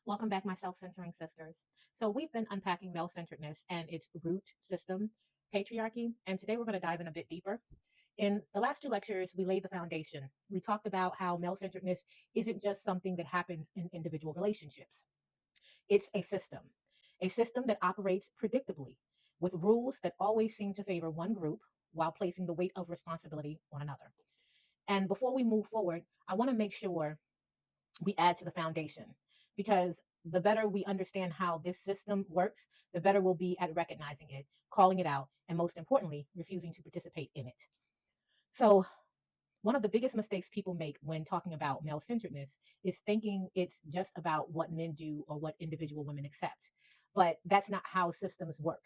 Welcome back, my self-centering sisters. So we've been unpacking male-centeredness and its root system, patriarchy, and today we're going to dive in a bit deeper. In the last two lectures, we laid the foundation. We talked about how male-centeredness isn't just something that happens in individual relationships. It's a system that operates predictably, with rules that always seem to favor one group while placing the weight of responsibility on another. And before we move forward, I want to make sure we add to the foundation because the better we understand how this system works, the better we'll be at recognizing it, calling it out, and most importantly, refusing to participate in it. So, one of the biggest mistakes people make when talking about male centeredness is thinking it's just about what men do or what individual women accept. But that's not how systems work.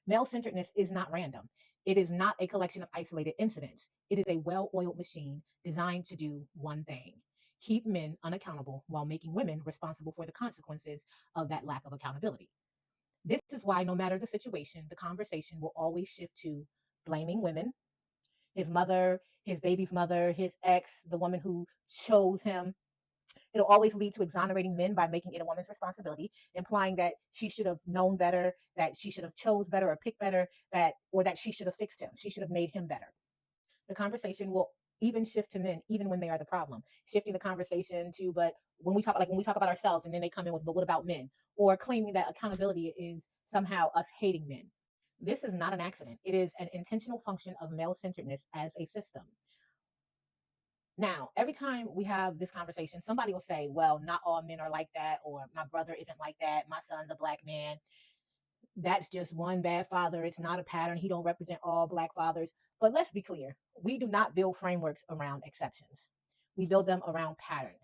Male centeredness is not random. It is not a collection of isolated incidents. It is a well oiled machine designed to do one thing: keep men unaccountable while making women responsible for the consequences of that lack of accountability. This is why, no matter the situation, the conversation will always shift to blaming women, his mother, his baby's mother, his ex, the woman who chose him. It'll always lead to exonerating men by making it a woman's responsibility, implying that she should have known better, that she should have chose better or picked better, that she should have fixed him. She should have made him better. The conversation will even shift to men, even when they are the problem. Shifting the conversation to, but when we talk about ourselves, and then they come in with, but what about men? Or claiming that accountability is somehow us hating men. This is not an accident. It is an intentional function of male centeredness as a system. Now, every time we have this conversation, somebody will say, well, not all men are like that, or my brother isn't like that, my son's a black man. That's just one bad father. It's not a pattern. He don't represent all black fathers. But let's be clear. We do not build frameworks around exceptions. We build them around patterns.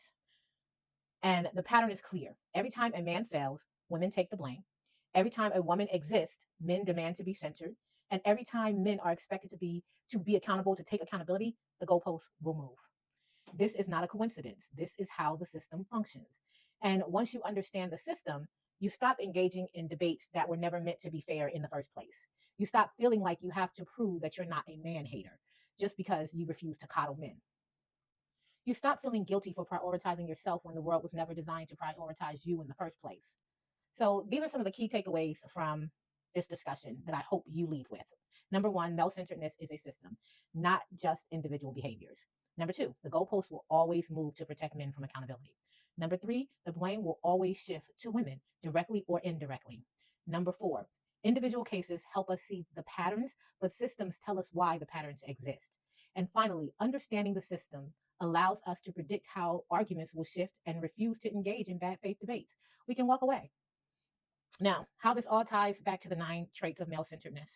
And the pattern is clear. Every time a man fails, women take the blame. Every time a woman exists, men demand to be centered. And every time men are expected to be accountable, to take accountability, the goalposts will move. This is not a coincidence. This is how the system functions. And once you understand the system, you stop engaging in debates that were never meant to be fair in the first place. You stop feeling like you have to prove that you're not a man hater just because you refuse to coddle men. You stop feeling guilty for prioritizing yourself when the world was never designed to prioritize you in the first place. So, these are some of the key takeaways from this discussion that I hope you leave with. Number one, male centeredness is a system, not just individual behaviors. Number two, the goalposts will always move to protect men from accountability. Number three, the blame will always shift to women, directly or indirectly. Number four, individual cases help us see the patterns, but systems tell us why the patterns exist. And finally, understanding the system allows us to predict how arguments will shift and refuse to engage in bad faith debates. We can walk away. Now, how this all ties back to the 9 traits of male centeredness.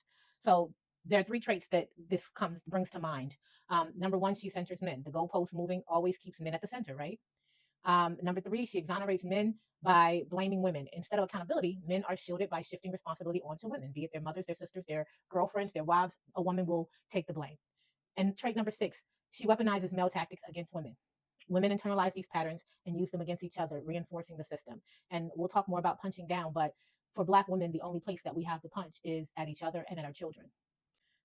So there are 3 traits that this comes brings to mind. Number one, she centers men. The goalpost moving always keeps men at the center, right? Number three, she exonerates men by blaming women. Instead of accountability, men are shielded by shifting responsibility onto women, be it their mothers, their sisters, their girlfriends, their wives. A woman will take the blame. And trait number 6, she weaponizes male tactics against women. Women internalize these patterns and use them against each other, reinforcing the system. And we'll talk more about punching down, but for Black women, the only place that we have to punch is at each other and at our children.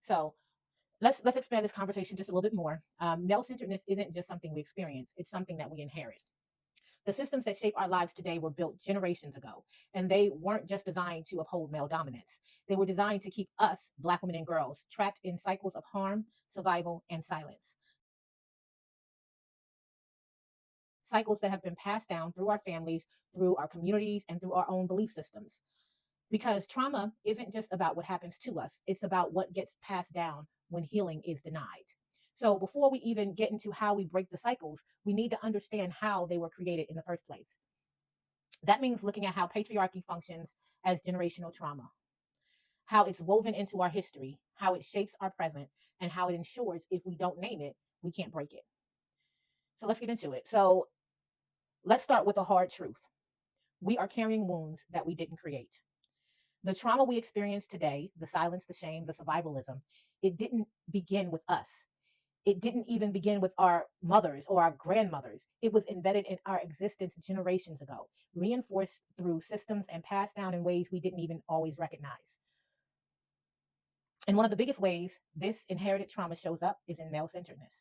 So let's expand this conversation just a little bit more. Male centeredness isn't just something we experience; it's something that we inherit. The systems that shape our lives today were built generations ago, and they weren't just designed to uphold male dominance. They were designed to keep us, Black women and girls, trapped in cycles of harm, survival, and silence. Cycles that have been passed down through our families, through our communities, and through our own belief systems. Because trauma isn't just about what happens to us, it's about what gets passed down when healing is denied. So, before we even get into how we break the cycles, we need to understand how they were created in the first place. That means looking at how patriarchy functions as generational trauma, how it's woven into our history, how it shapes our present, and how it ensures if we don't name it, we can't break it. So, let's get into it. So, let's start with a hard truth. We are carrying wounds that we didn't create. The trauma we experience today, the silence, the shame, the survivalism, it didn't begin with us. It didn't even begin with our mothers or our grandmothers. It was embedded in our existence generations ago, reinforced through systems and passed down in ways we didn't even always recognize. And one of the biggest ways this inherited trauma shows up is in male centeredness.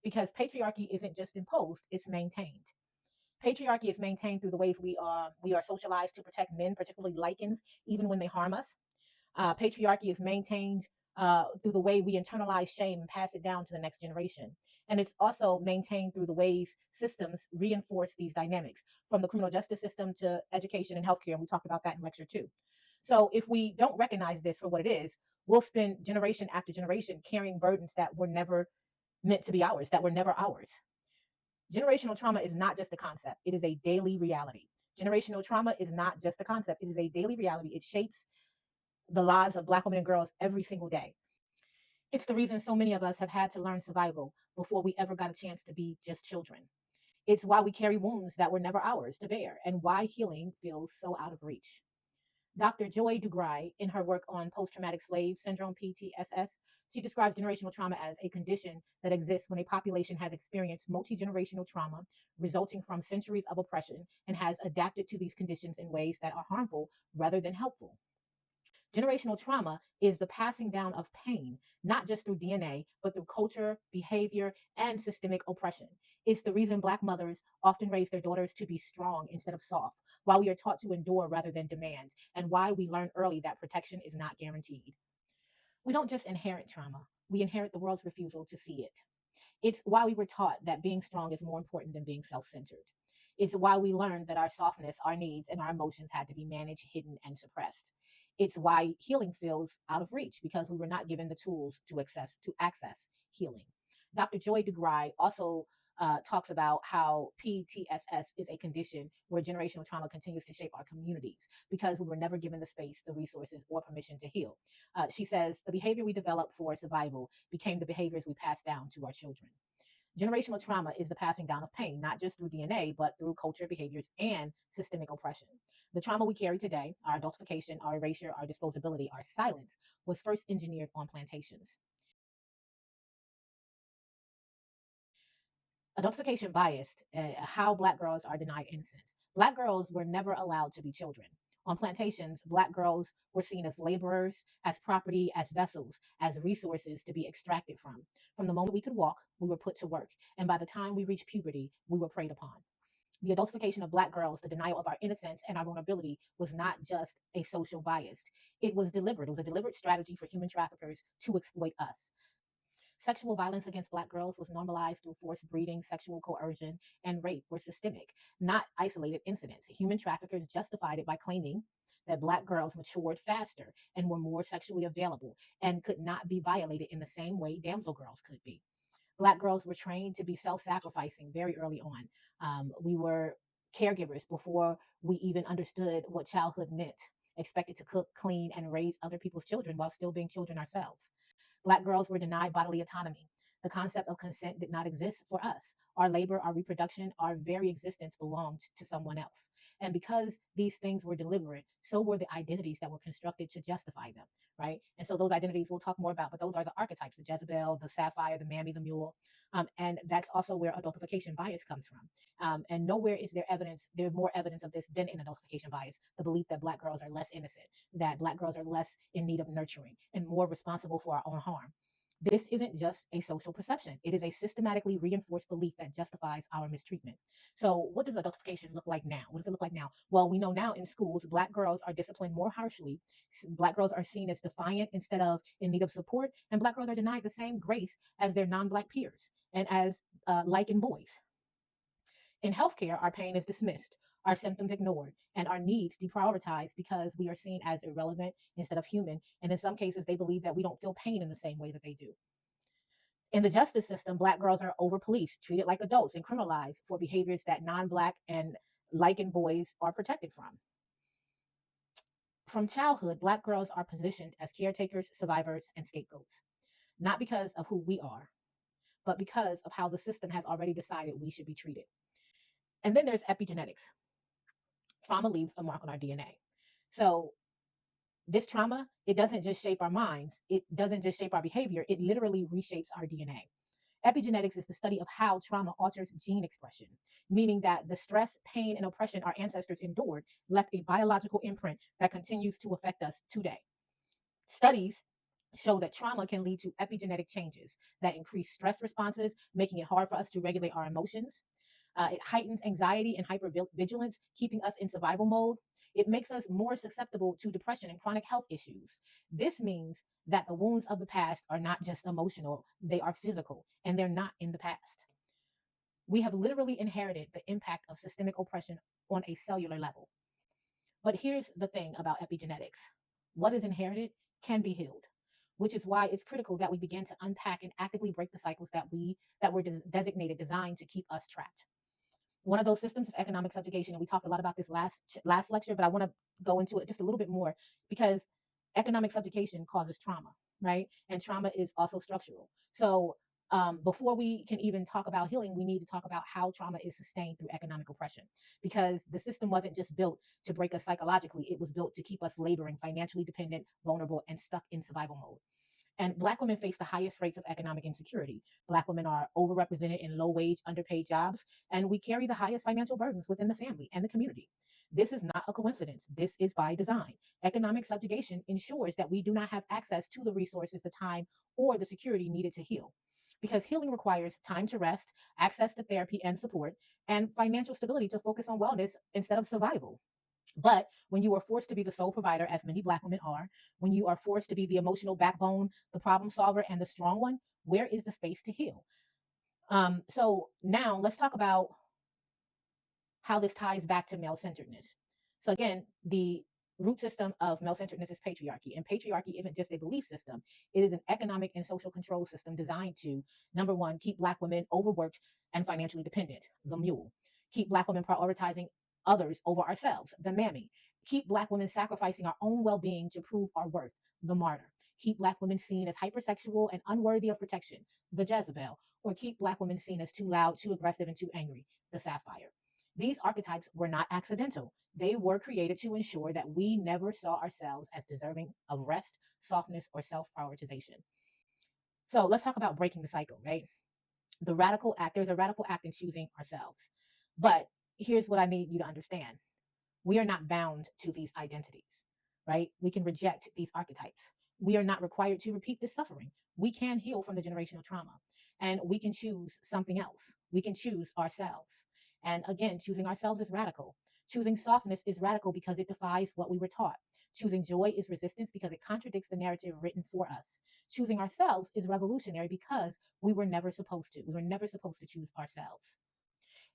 Because patriarchy isn't just imposed, it's maintained. Patriarchy is maintained through the ways we are socialized to protect men, particularly lichens, even when they harm us. Patriarchy is maintained through the way we internalize shame and pass it down to the next generation. And it's also maintained through the ways systems reinforce these dynamics, from the criminal justice system to education and healthcare. And we talked about that in lecture 2. So if we don't recognize this for what it is, we'll spend generation after generation carrying burdens that were never meant to be ours, that were never ours. Generational trauma is not just a concept, it is a daily reality. Generational trauma is not just a concept, it is a daily reality. It shapes the lives of Black women and girls every single day. It's the reason so many of us have had to learn survival before we ever got a chance to be just children. It's why we carry wounds that were never ours to bear, and why healing feels so out of reach. Dr. Joy DeGruy, in her work on post traumatic slave syndrome, PTSS, she describes generational trauma as a condition that exists when a population has experienced multi generational trauma resulting from centuries of oppression and has adapted to these conditions in ways that are harmful rather than helpful. Generational trauma is the passing down of pain, not just through DNA, but through culture, behavior, and systemic oppression. It's the reason Black mothers often raise their daughters to be strong instead of soft, why we are taught to endure rather than demand, and why we learn early that protection is not guaranteed. We don't just inherit trauma, we inherit the world's refusal to see it. It's why we were taught that being strong is more important than being self centered. It's why we learned that our softness, our needs, and our emotions had to be managed, hidden, and suppressed. It's why healing feels out of reach because we were not given the tools to access healing. Dr. Joy DeGruy also talks about how PTSS is a condition where generational trauma continues to shape our communities because we were never given the space, the resources, or permission to heal. She says the behavior we developed for survival became the behaviors we pass down to our children. Generational trauma is the passing down of pain, not just through DNA, but through culture, behaviors, and systemic oppression. The trauma we carry today, our adultification, our erasure, our disposability, our silence, was first engineered on plantations. Adultification biased, how Black girls are denied innocence. Black girls were never allowed to be children. On plantations, Black girls were seen as laborers, as property, as vessels, as resources to be extracted from. From the moment we could walk, we were put to work, and by the time we reached puberty, we were preyed upon. The adultification of Black girls, the denial of our innocence and our vulnerability, was not just a social bias. It was deliberate. It was a deliberate strategy for human traffickers to exploit us. Sexual violence against Black girls was normalized through forced breeding, sexual coercion, and rape were systemic, not isolated incidents. Human traffickers justified it by claiming that Black girls matured faster and were more sexually available and could not be violated in the same way damsel girls could be. Black girls were trained to be self sacrificing very early on. We were caregivers before we even understood what childhood meant, expected to cook, clean, and raise other people's children while still being children ourselves. Black girls were denied bodily autonomy. The concept of consent did not exist for us. Our labor, our reproduction, our very existence belonged to someone else. And because these things were deliberate, so were the identities that were constructed to justify them, right? And so those identities we'll talk more about, but those are the archetypes: the Jezebel, the Sapphire, the Mammy, the Mule. And that's also where adultification bias comes from. And nowhere is there evidence, there's more evidence of this than in adultification bias, the belief that Black girls are less innocent, that Black girls are less in need of nurturing and more responsible for our own harm. This isn't just a social perception. It is a systematically reinforced belief that justifies our mistreatment. So, what does adultification look like now? What does it look like now? Well, we know now in schools, Black girls are disciplined more harshly. Black girls are seen as defiant instead of in need of support, and Black girls are denied the same grace as their non Black peers and as like in boys. In healthcare, our pain is dismissed, our symptoms ignored, and our needs deprioritized because we are seen as irrelevant instead of human. And in some cases, they believe that we don't feel pain in the same way that they do. In the justice system, Black girls are over policed, treated like adults, and criminalized for behaviors that non Black and licensed boys are protected from. From childhood, Black girls are positioned as caretakers, survivors, and scapegoats, not because of who we are, but because of how the system has already decided we should be treated. And then there's epigenetics. Trauma leaves a mark on our DNA. So this trauma, it doesn't just shape our minds, it doesn't just shape our behavior, it literally reshapes our DNA. Epigenetics is the study of how trauma alters gene expression, meaning that the stress, pain, and oppression our ancestors endured left a biological imprint that continues to affect us today. Studies show that trauma can lead to epigenetic changes that increase stress responses, making it hard for us to regulate our emotions. It heightens anxiety and hypervigilance, keeping us in survival mode. It makes us more susceptible to depression and chronic health issues. This means that the wounds of the past are not just emotional, they are physical, and they're not in the past. We have literally inherited the impact of systemic oppression on a cellular level. But here's the thing about epigenetics: what is inherited can be healed, which is why it's critical that we begin to unpack and actively break the cycles that were designated, designed to keep us trapped. One of those systems is economic subjugation, and we talked a lot about this last lecture, but I want to go into it just a little bit more because economic subjugation causes trauma, right? And trauma is also structural. So before we can even talk about healing, we need to talk about how trauma is sustained through economic oppression, because the system wasn't just built to break us psychologically; it was built to keep us laboring, financially dependent, vulnerable, and stuck in survival mode. And Black women face the highest rates of economic insecurity. Black women are overrepresented in low wage, underpaid jobs, and we carry the highest financial burdens within the family and the community. This is not a coincidence. This is by design. Economic subjugation ensures that we do not have access to the resources, the time, or the security needed to heal. Because healing requires time to rest, access to therapy and support, and financial stability to focus on wellness instead of survival. But when you are forced to be the sole provider, as many Black women are, when you are forced to be the emotional backbone, the problem solver, and the strong one, where is the space to heal? So now let's talk about how this ties back to male centeredness. So, again, the root system of male centeredness is patriarchy. And patriarchy isn't just a belief system, it is an economic and social control system designed to, number one, keep Black women overworked and financially dependent, the mule. Keep Black women prioritizing others over ourselves, the mammy. Keep Black women sacrificing our own well being to prove our worth, the martyr. Keep Black women seen as hypersexual and unworthy of protection, the Jezebel. Or keep Black women seen as too loud, too aggressive, and too angry, the Sapphire. These archetypes were not accidental. They were created to ensure that we never saw ourselves as deserving of rest, softness, or self prioritization. So let's talk about breaking the cycle, right? There's a radical act in choosing ourselves. But here's what I need you to understand: we are not bound to these identities, right? We can reject these archetypes. We are not required to repeat this suffering. We can heal from the generational trauma, and we can choose something else. We can choose ourselves. And again, choosing ourselves is radical. Choosing softness is radical because it defies what we were taught. Choosing joy is resistance because it contradicts the narrative written for us. Choosing ourselves is revolutionary because we were never supposed to. We were never supposed to choose ourselves.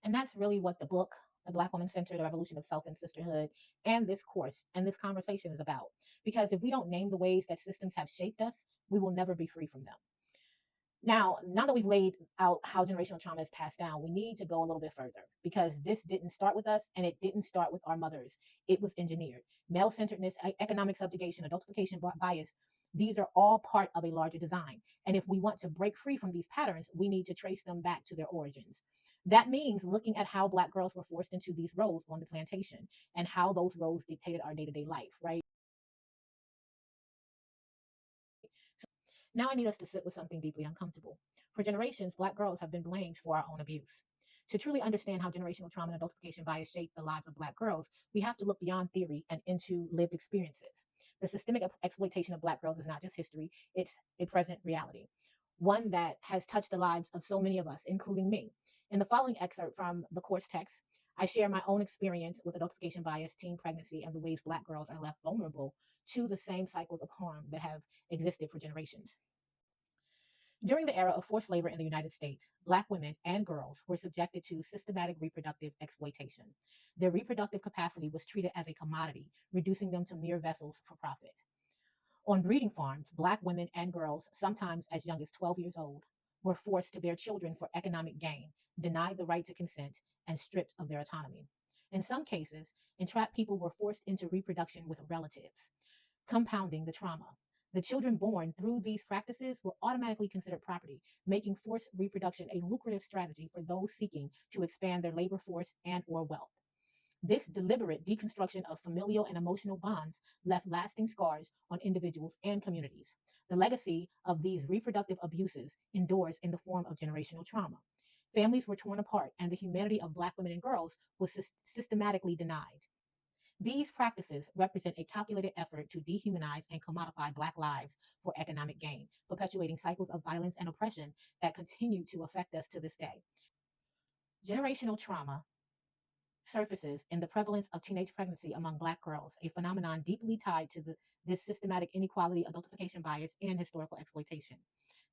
And that's really what the book, The Black Woman Center, The Revolution of Self and Sisterhood, and this course and this conversation is about. Because if we don't name the ways that systems have shaped us, we will never be free from them. Now that we've laid out how generational trauma is passed down, we need to go a little bit further, because this didn't start with us and it didn't start with our mothers. It was engineered. Male centeredness, economic subjugation, adultification, bias, these are all part of a larger design. And if we want to break free from these patterns, we need to trace them back to their origins. That means looking at how Black girls were forced into these roles on the plantation and how those roles dictated our day to day life, right? Now I need us to sit with something deeply uncomfortable. For generations, Black girls have been blamed for our own abuse. To truly understand how generational trauma and adultification bias shape the lives of Black girls, we have to look beyond theory and into lived experiences. The systemic exploitation of Black girls is not just history, it's a present reality, one that has touched the lives of so many of us, including me. In the following excerpt from the course text, I share my own experience with adultification bias, teen pregnancy, and the ways Black girls are left vulnerable to the same cycles of harm that have existed for generations. During the era of forced labor in the United States, Black women and girls were subjected to systematic reproductive exploitation. Their reproductive capacity was treated as a commodity, reducing them to mere vessels for profit. On breeding farms, Black women and girls, sometimes as young as 12 years old, were forced to bear children for economic gain, denied the right to consent, and stripped of their autonomy. In some cases, entrapped people were forced into reproduction with relatives, compounding the trauma. The children born through these practices were automatically considered property, making forced reproduction a lucrative strategy for those seeking to expand their labor force and or wealth. This deliberate deconstruction of familial and emotional bonds left lasting scars on individuals and communities. The legacy of these reproductive abuses endures in the form of generational trauma. Families were torn apart, and the humanity of Black women and girls was systematically denied. These practices represent a calculated effort to dehumanize and commodify Black lives for economic gain, perpetuating cycles of violence and oppression that continue to affect us to this day. Generational trauma surfaces in the prevalence of teenage pregnancy among Black girls, a phenomenon deeply tied to this systematic inequality, adultification bias, and historical exploitation.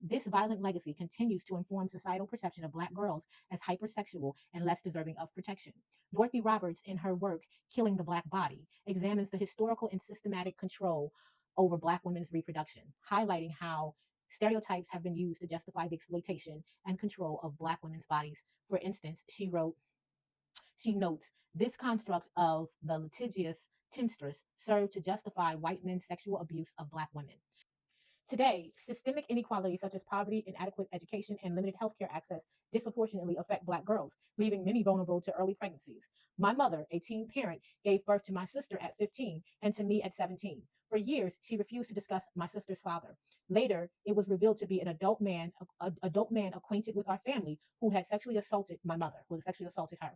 This violent legacy continues to inform societal perception of Black girls as hypersexual and less deserving of protection. Dorothy Roberts, in her work Killing the Black Body, examines the historical and systematic control over Black women's reproduction, highlighting how stereotypes have been used to justify the exploitation and control of Black women's bodies. For instance, she notes this construct of the litigious temptress served to justify white men's sexual abuse of Black women. Today, systemic inequalities such as poverty, inadequate education, and limited healthcare access disproportionately affect Black girls, leaving many vulnerable to early pregnancies. My mother, a teen parent, gave birth to my sister at 15 and to me at 17. For years, she refused to discuss my sister's father. Later, it was revealed to be an adult man acquainted with our family who had sexually assaulted my mother, who had sexually assaulted her.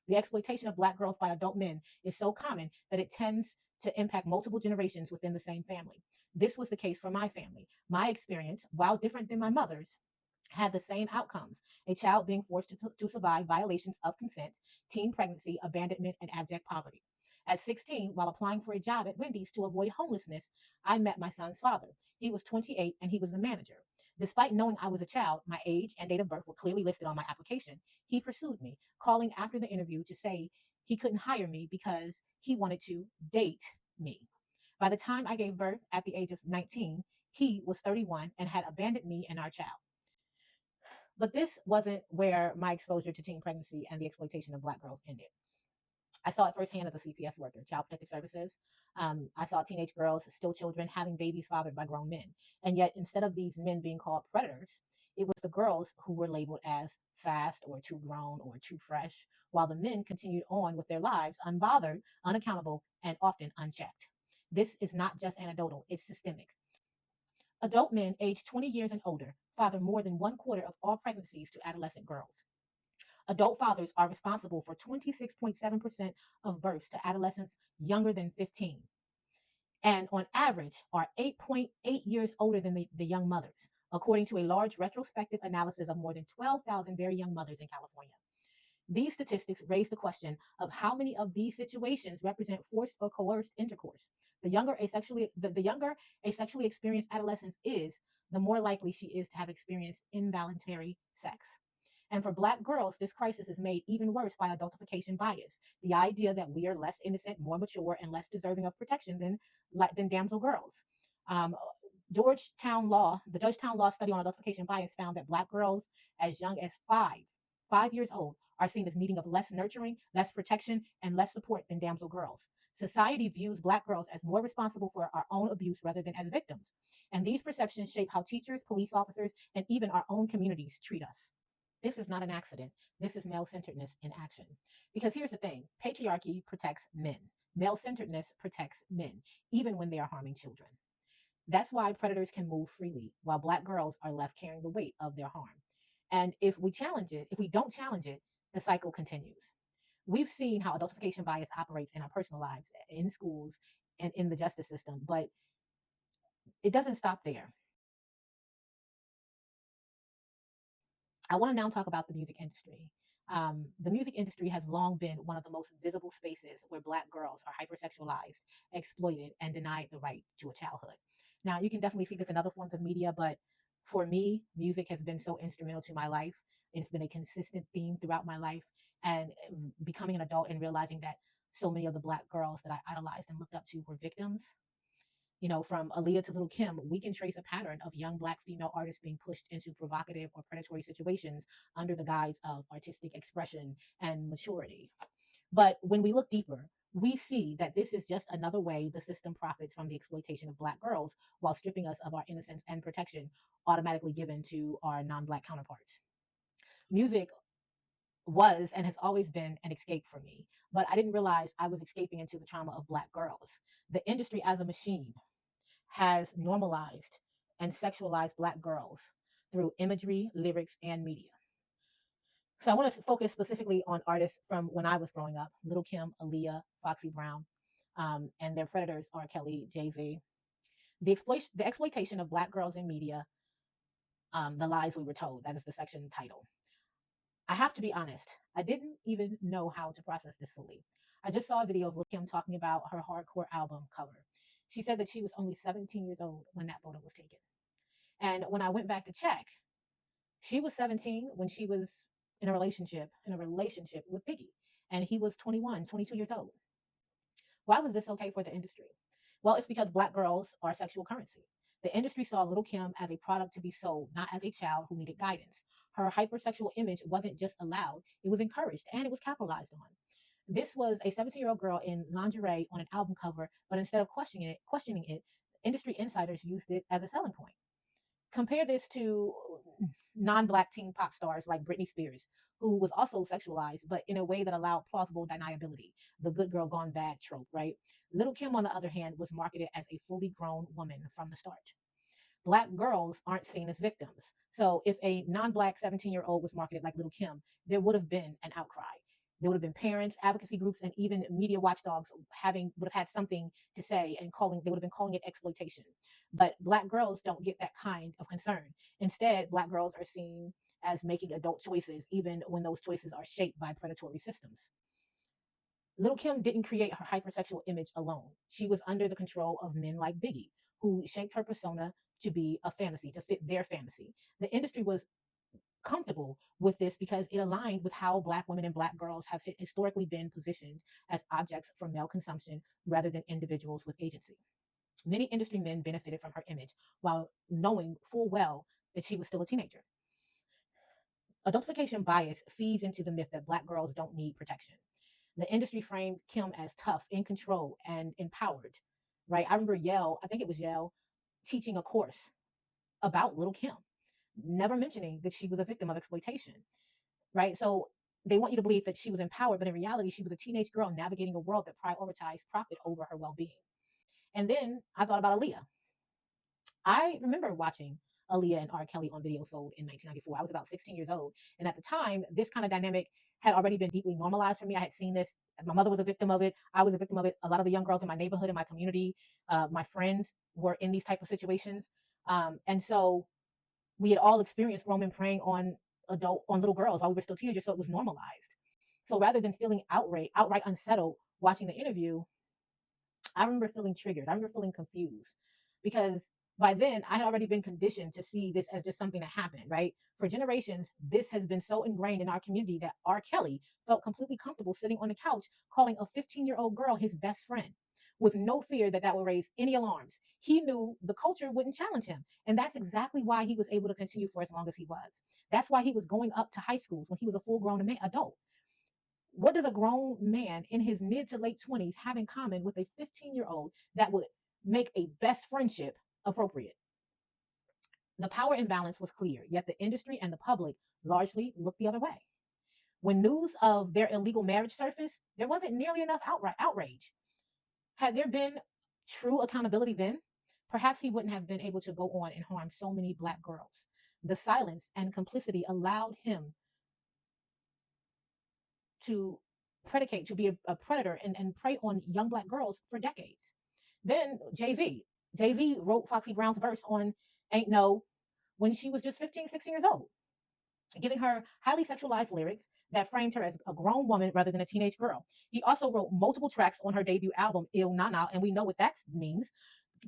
The exploitation of Black girls by adult men is so common that it tends to impact multiple generations within the same family. This was the case for my family. My experience, while different than my mother's, had the same outcomes: a child being forced to survive violations of consent, teen pregnancy, abandonment, and abject poverty. At 16, while applying for a job at Wendy's to avoid homelessness, I met my son's father. He was 28 and he was the manager. Despite knowing I was a child, my age and date of birth were clearly listed on my application. He pursued me, calling after the interview to say he couldn't hire me because he wanted to date me. By the time I gave birth at the age of 19, he was 31 and had abandoned me and our child. But this wasn't where my exposure to teen pregnancy and the exploitation of Black girls ended. I saw it firsthand as a CPS worker, Child Protective Services. I saw teenage girls, still children, having babies fathered by grown men. And yet, instead of these men being called predators, it was the girls who were labeled as fast or too grown or too fresh, while the men continued on with their lives unbothered, unaccountable, and often unchecked. This is not just anecdotal, it's systemic. Adult men aged 20 years and older father more than one quarter of all pregnancies to adolescent girls. Adult fathers are responsible for 26.7% of births to adolescents younger than 15, and on average are 8.8 years older than the young mothers, according to a large retrospective analysis of more than 12,000 very young mothers in California. These statistics raise the question of how many of these situations represent forced or coerced intercourse. The younger a sexually experienced adolescent is, the more likely she is to have experienced involuntary sex. And for Black girls, this crisis is made even worse by adultification bias, the idea that we are less innocent, more mature, and less deserving of protection than damsel girls. Um, the Georgetown Law study on adultification bias found that Black girls as young as 5 years old, are seen as needing of less nurturing, less protection, and less support than damsel girls. Society views Black girls as more responsible for our own abuse rather than as victims. And these perceptions shape how teachers, police officers, and even our own communities treat us. This is not an accident. This is male centeredness in action. Because here's the thing: patriarchy protects men, male centeredness protects men, even when they are harming children. That's why predators can move freely, while Black girls are left carrying the weight of their harm. And if we don't challenge it, the cycle continues. We've seen how adultification bias operates in our personal lives, in schools, and in the justice system, but it doesn't stop there. I want to now talk about the music industry. The music industry has long been one of the most visible spaces where Black girls are hypersexualized, exploited, and denied the right to a childhood. Now, you can definitely see this in other forms of media, but for me, music has been so instrumental to my life. It's been a consistent theme throughout my life. And becoming an adult and realizing that so many of the Black girls that I idolized and looked up to were victims, from Aaliyah to Little Kim, we can trace a pattern of young Black female artists being pushed into provocative or predatory situations under the guise of artistic expression and maturity. But when we look deeper, we see that this is just another way the system profits from the exploitation of Black girls while stripping us of our innocence and protection automatically given to our non Black counterparts. Music was and has always been an escape for me, but I didn't realize I was escaping into the trauma of Black girls. The industry as a machine has normalized and sexualized Black girls through imagery, lyrics, and media. So I want to focus specifically on artists from when I was growing up: Little Kim, Aaliyah, Foxy Brown, and their predators: R. Kelly, Jay Z. The exploitation of Black girls in media, the lies we were told. That is the section title. I have to be honest, I didn't even know how to process this fully. I just saw a video of Lil Kim talking about her hardcore album cover. She said that she was only 17 years old when that photo was taken. And when I went back to check, she was 17 when she was in a relationship with Biggie, and he was 21, 22 years old. Why was this okay for the industry? Well, it's because black girls are sexual currency. The industry saw Little Kim as a product to be sold, not as a child who needed guidance. Her hypersexual image wasn't just allowed, it was encouraged and it was capitalized on. This was a 17-year-old girl in lingerie on an album cover, but instead of questioning it, industry insiders used it as a selling point. Compare this to non-black teen pop stars like Britney Spears, who was also sexualized, but in a way that allowed plausible deniability, the good girl gone bad trope, right? Little Kim, on the other hand, was marketed as a fully grown woman from the start. Black girls aren't seen as victims. So if a non-black 17-year-old was marketed like Little Kim, there would have been an outcry. There would have been parents, advocacy groups, and even media watchdogs having would have had something to say and calling they would have been calling it exploitation. But black girls don't get that kind of concern. Instead, black girls are seen as making adult choices, even when those choices are shaped by predatory systems. Little Kim didn't create her hypersexual image alone. She was under the control of men like Biggie, who shaped her persona to be a fantasy, to fit their fantasy. The industry was comfortable with this because it aligned with how black women and black girls have historically been positioned as objects for male consumption rather than individuals with agency. Many industry men benefited from her image while knowing full well that she was still a teenager. Adultification bias feeds into the myth that black girls don't need protection. The industry framed Kim as tough, in control, and empowered. Right? I remember Yale, I think it was Yale, teaching a course about Little Kim, never mentioning that she was a victim of exploitation. Right? So they want you to believe that she was empowered, but in reality, she was a teenage girl navigating a world that prioritized profit over her well being. And then I thought about Aaliyah. I remember watching Aaliyah and R. Kelly on Video Sold in 1994. I was about 16 years old. And at the time, this kind of dynamic had already been deeply normalized for me. I had seen this. My mother was a victim of it. I was a victim of it. A lot of the young girls in my neighborhood, in my community, my friends were in these type of situations. And so we had all experienced grown men preying on little girls while we were still teenagers. So it was normalized. So rather than feeling outright unsettled watching the interview, I remember feeling triggered. I remember feeling confused because by then I had already been conditioned to see this as just something that happened, right? For generations, this has been so ingrained in our community that R. Kelly felt completely comfortable sitting on the couch calling a 15-year-old girl his best friend with no fear that that would raise any alarms. He knew the culture wouldn't challenge him. And that's exactly why he was able to continue for as long as he was. That's why he was going up to high schools when he was a full grown adult. What does a grown man in his mid to late 20s have in common with a 15-year-old that would make a best friendship appropriate? The power imbalance was clear, yet the industry and the public largely looked the other way. When news of their illegal marriage surfaced, there wasn't nearly enough outrage. Had there been true accountability then, perhaps he wouldn't have been able to go on and harm so many black girls. The silence and complicity allowed him to to be a predator and prey on young black girls for decades. Then Jay-Z. Jay-Z wrote Foxy Brown's verse on Ain't No when she was just 15, 16 years old, giving her highly sexualized lyrics that framed her as a grown woman rather than a teenage girl. He also wrote multiple tracks on her debut album, Il Nana, and we know what that means,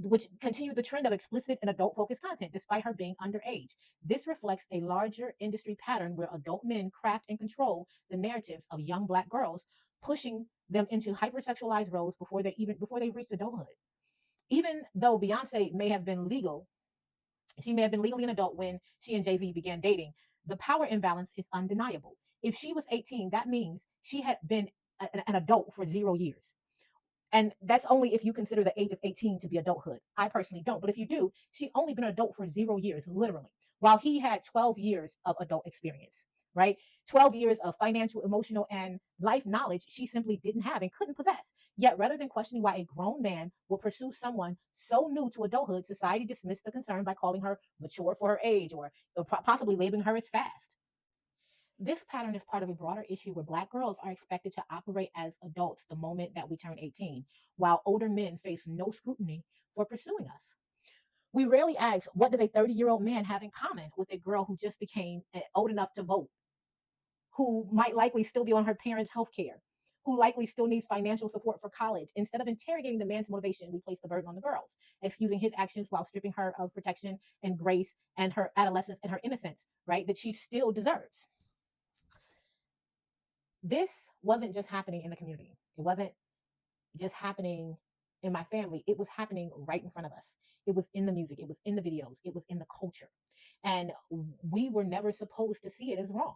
which continued the trend of explicit and adult focused content despite her being underage. This reflects a larger industry pattern where adult men craft and control the narratives of young black girls, pushing them into hypersexualized roles before they reached adulthood. Even though Beyonce may have been legal, she may have been legally an adult when she and Jay-Z began dating. The power imbalance is undeniable. If she was 18, that means she had been an adult for 0 years. And that's only if you consider the age of 18 to be adulthood. I personally don't. But if you do, she'd only been an adult for 0 years, literally, while he had 12 years of adult experience, right? 12 years of financial, emotional, and life knowledge she simply didn't have and couldn't possess. Yet, rather than questioning why a grown man will pursue someone so new to adulthood, society dismissed the concern by calling her mature for her age or possibly labeling her as fast. This pattern is part of a broader issue where black girls are expected to operate as adults the moment that we turn 18, while older men face no scrutiny for pursuing us. We rarely ask, what does a 30-year-old man have in common with a girl who just became old enough to vote? who might likely still be on her parents' health care, who likely still needs financial support for college. Instead of interrogating the man's motivation, we place the burden on the girls, excusing his actions while stripping her of protection and grace and her adolescence and her innocence, right? That she still deserves. This wasn't just happening in the community. It wasn't just happening in my family. It was happening right in front of us. It was in the music. It was in the videos. It was in the culture. And we were never supposed to see it as wrong.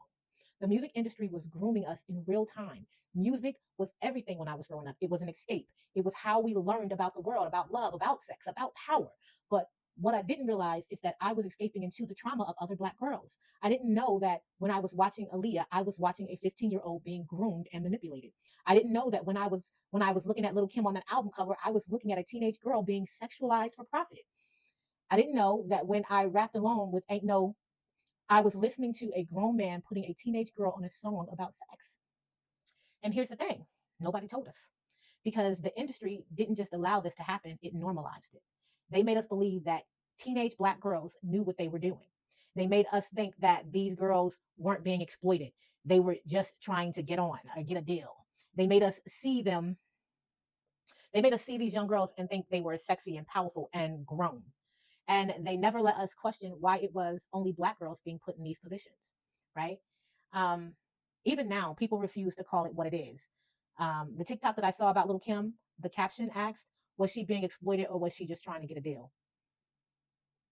The music industry was grooming us in real time. Music was everything when I was growing up. It was an escape. It was how we learned about the world, about love, about sex, about power. But what I didn't realize is that I was escaping into the trauma of other Black girls. I didn't know that when I was watching Aaliyah, I was watching a 15-year-old being groomed and manipulated. I didn't know that when I was looking at Little Kim on that album cover, I was looking at a teenage girl being sexualized for profit. I didn't know that when I rapped alone with Ain't No, I was listening to a grown man putting a teenage girl on a song about sex. And here's the thing, nobody told us, because the industry didn't just allow this to happen, it normalized it. They made us believe that teenage Black girls knew what they were doing. They made us think that these girls weren't being exploited. They were just trying to get on or get a deal. They made us see them, they made us see these young girls and think they were sexy and powerful and grown. And they never let us question why it was only Black girls being put in these positions, right? Um, Even now, people refuse to call it what it is. The TikTok that I saw about Little Kim, the caption asked, "Was she being exploited or was she just trying to get a deal?"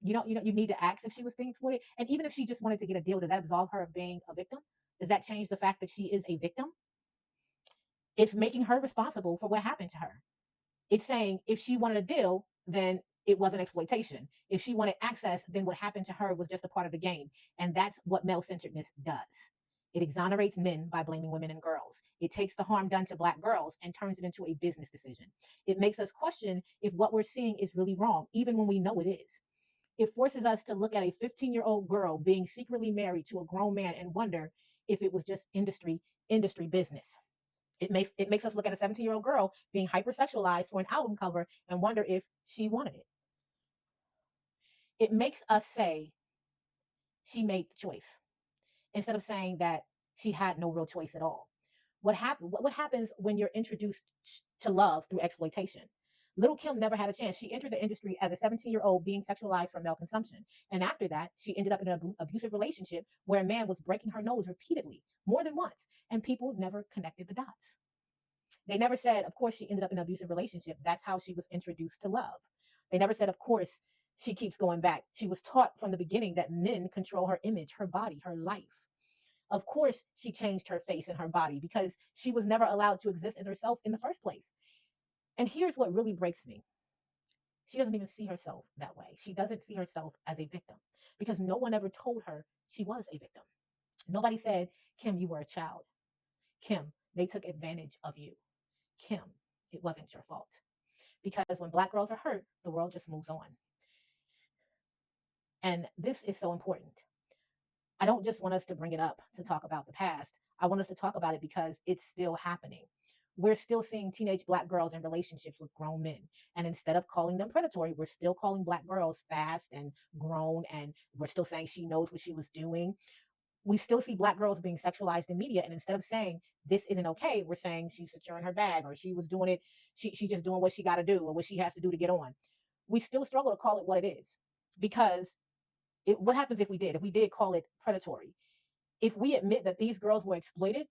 You need to ask if she was being exploited, and even if she just wanted to get a deal, does that absolve her of being a victim? Does that change the fact that she is a victim? It's making her responsible for what happened to her. It's saying if she wanted a deal, then it wasn't exploitation. If she wanted access, then what happened to her was just a part of the game. And that's what male centeredness does. It exonerates men by blaming women and girls. It takes the harm done to Black girls and turns it into a business decision. It makes us question if what we're seeing is really wrong, even when we know it is. It forces us to look at a 15-year-old girl being secretly married to a grown man and wonder if it was just industry business. It makes us look at a 17-year-old girl being hypersexualized for an album cover and wonder if she wanted it. It makes us say she made the choice instead of saying that she had no real choice at all. What happens when you're introduced to love through exploitation? Little Kim never had a chance. She entered the industry as a 17-year-old being sexualized for male consumption. And after that, she ended up in an abusive relationship where a man was breaking her nose repeatedly, more than once. And people never connected the dots. They never said, of course, she ended up in an abusive relationship. That's how she was introduced to love. They never said, of course, she keeps going back. She was taught from the beginning that men control her image, her body, her life. Of course, she changed her face and her body because she was never allowed to exist as herself in the first place. And here's what really breaks me. She doesn't even see herself that way. She doesn't see herself as a victim because no one ever told her she was a victim. Nobody said, Kim, you were a child. Kim, they took advantage of you. Kim, it wasn't your fault. Because when Black girls are hurt, the world just moves on. And this is so important. I don't just want us to bring it up to talk about the past. I want us to talk about it because it's still happening. We're still seeing teenage Black girls in relationships with grown men. And instead of calling them predatory, we're still calling Black girls fast and grown. And we're still saying she knows what she was doing. We still see Black girls being sexualized in media. And instead of saying this isn't okay, we're saying she's securing her bag or she was doing it. She just doing what she got to do or what she has to do to get on. We still struggle to call it what it is because what happens if we did? If we did call it predatory, if we admit that these girls were exploited,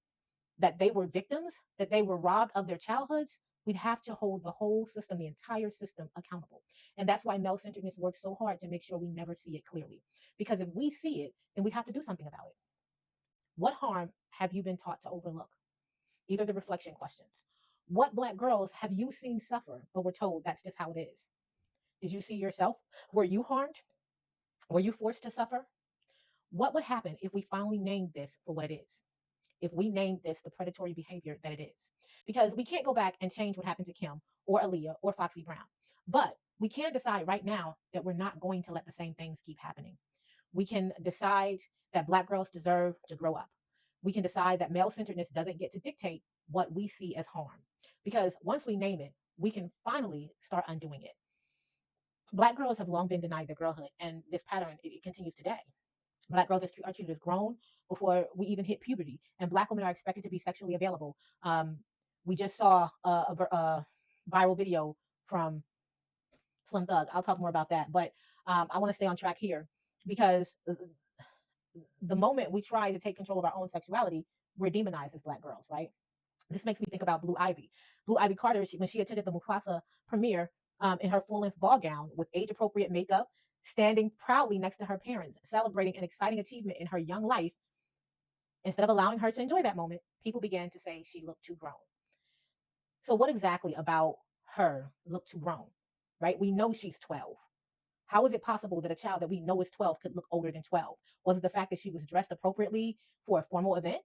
that they were victims, that they were robbed of their childhoods, we'd have to hold the whole system, the entire system accountable. And that's why male centeredness works so hard to make sure we never see it clearly. Because if we see it, then we have to do something about it. What harm have you been taught to overlook? These are the reflection questions. What Black girls have you seen suffer, but were told that's just how it is? Did you see yourself? Were you harmed? Were you forced to suffer? What would happen if we finally named this for what it is? If we named this the predatory behavior that it is? Because we can't go back and change what happened to Kim or Aaliyah or Foxy Brown. But we can decide right now that we're not going to let the same things keep happening. We can decide that Black girls deserve to grow up. We can decide that male centeredness doesn't get to dictate what we see as harm. Because once we name it, we can finally start undoing it. Black girls have long been denied their girlhood, and this pattern it continues today. Black girls are treated as grown before we even hit puberty, and Black women are expected to be sexually available. Um, we just saw a viral video from Slim Thug. I'll talk more about that, but I want to stay on track here because the moment we try to take control of our own sexuality, we're demonized as Black girls, right? This makes me think about Blue Ivy. Blue Ivy Carter, when she attended the Mufasa premiere in her full length ball gown with age appropriate makeup, standing proudly next to her parents, celebrating an exciting achievement in her young life, instead of allowing her to enjoy that moment, people began to say she looked too grown. So, what exactly about her looked too grown, right? We know she's 12. How is it possible that a child that we know is 12 could look older than 12? Was it the fact that she was dressed appropriately for a formal event?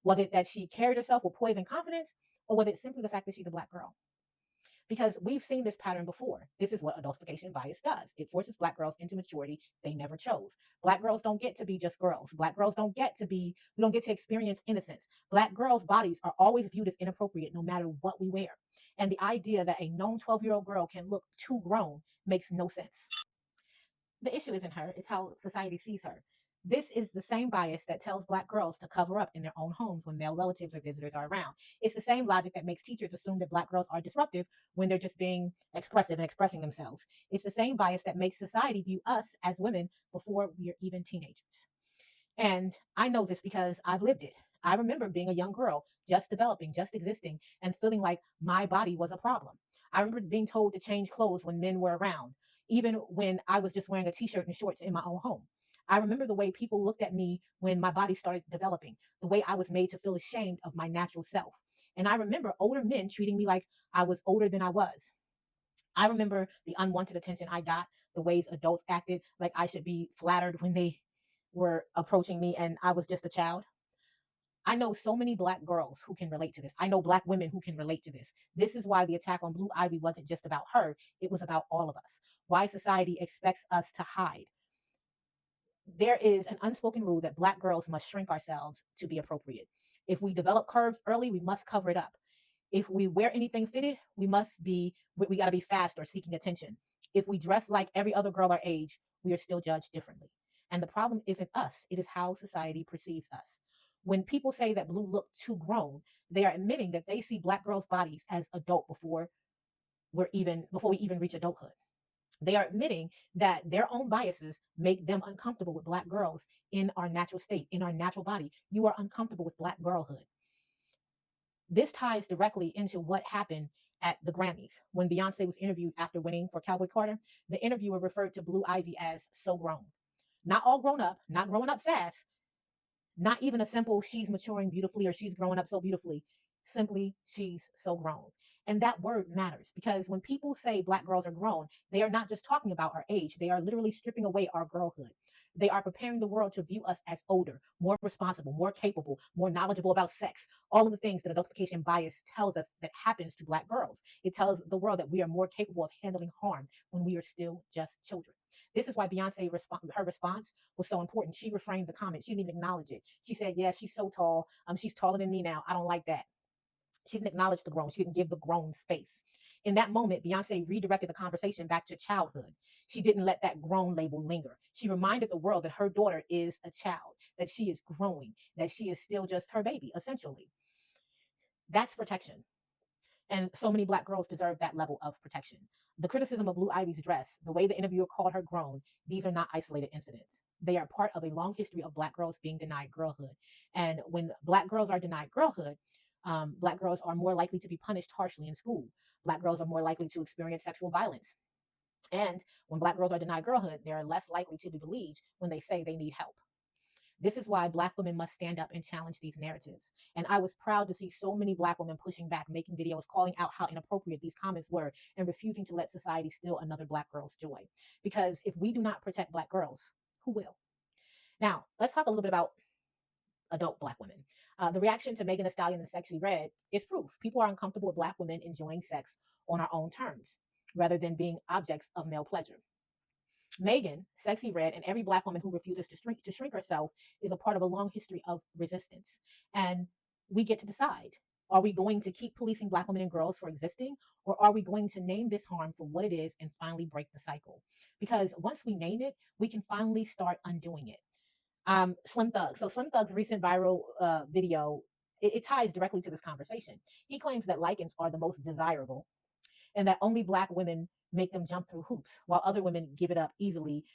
Was it that she carried herself with poise and confidence? Or was it simply the fact that she's a Black girl? Because we've seen this pattern before. This is what adultification bias does. It forces Black girls into maturity they never chose. Black girls don't get to be just girls. Black girls we don't get to experience innocence. Black girls' bodies are always viewed as inappropriate no matter what we wear. And the idea that a known 12-year-old girl can look too grown makes no sense. The issue isn't her, it's how society sees her. This is the same bias that tells Black girls to cover up in their own homes when male relatives or visitors are around. It's the same logic that makes teachers assume that Black girls are disruptive when they're just being expressive and expressing themselves. It's the same bias that makes society view us as women before we're even teenagers. And I know this because I've lived it. I remember being a young girl, just developing, just existing, and feeling like my body was a problem. I remember being told to change clothes when men were around, even when I was just wearing a t shirt and shorts in my own home. I remember the way people looked at me when my body started developing, the way I was made to feel ashamed of my natural self. And I remember older men treating me like I was older than I was. I remember the unwanted attention I got, the ways adults acted like I should be flattered when they were approaching me and I was just a child. I know so many Black girls who can relate to this. I know Black women who can relate to this. This is why the attack on Blue Ivy wasn't just about her, it was about all of us. Why society expects us to hide. There is an unspoken rule that Black girls must shrink ourselves to be appropriate. If we develop curves early, we must cover it up. If we wear anything fitted, we got to be fast or seeking attention. If we dress like every other girl our age, we are still judged differently. And the problem isn't us, it is how society perceives us. When people say that Blue looked too grown, they are admitting that they see Black girls' bodies as adult before we even reach adulthood. They are admitting that their own biases make them uncomfortable with Black girls in our natural state, in our natural body. You are uncomfortable with Black girlhood. This ties directly into what happened at the Grammys when Beyonce was interviewed after winning for Cowboy Carter. The interviewer referred to Blue Ivy as so grown. Not all grown up, not growing up fast, not even a simple she's maturing beautifully or she's growing up so beautifully. Simply, she's so grown. And that word matters because when people say Black girls are grown, they are not just talking about our age. They are literally stripping away our girlhood. They are preparing the world to view us as older, more responsible, more capable, more knowledgeable about sex. All of the things that adultification bias tells us that happens to Black girls. It tells the world that we are more capable of handling harm when we are still just children. This is why her response was so important. She reframed the comment. She didn't even acknowledge it. She said, "Yeah, she's so tall. She's taller than me now. I don't like that." She didn't acknowledge the grown. She didn't give the grown space. In that moment, Beyonce redirected the conversation back to childhood. She didn't let that grown label linger. She reminded the world that her daughter is a child, that she is growing, that she is still just her baby, essentially. That's protection. And so many Black girls deserve that level of protection. The criticism of Blue Ivy's dress, the way the interviewer called her grown, these are not isolated incidents. They are part of a long history of Black girls being denied girlhood. And when Black girls are denied girlhood, Black girls are more likely to be punished harshly in school. Black girls are more likely to experience sexual violence. And when Black girls are denied girlhood, they are less likely to be believed when they say they need help. This is why Black women must stand up and challenge these narratives. And I was proud to see so many Black women pushing back, making videos, calling out how inappropriate these comments were, and refusing to let society steal another Black girl's joy. Because if we do not protect Black girls, who will? Now, let's talk a little bit about adult Black women. The reaction to Megan Thee Stallion and Sexy Red is proof. People are uncomfortable with Black women enjoying sex on our own terms, rather than being objects of male pleasure. Megan, Sexy Red, and every Black woman who refuses to shrink herself is a part of a long history of resistance. And we get to decide. Are we going to keep policing Black women and girls for existing, or are we going to name this harm for what it is and finally break the cycle? Because once we name it, we can finally start undoing it. Slim Thug. So Slim Thug's recent viral video, it ties directly to this conversation. He claims that lichens are the most desirable and that only black women make them jump through hoops while other women give it up easily.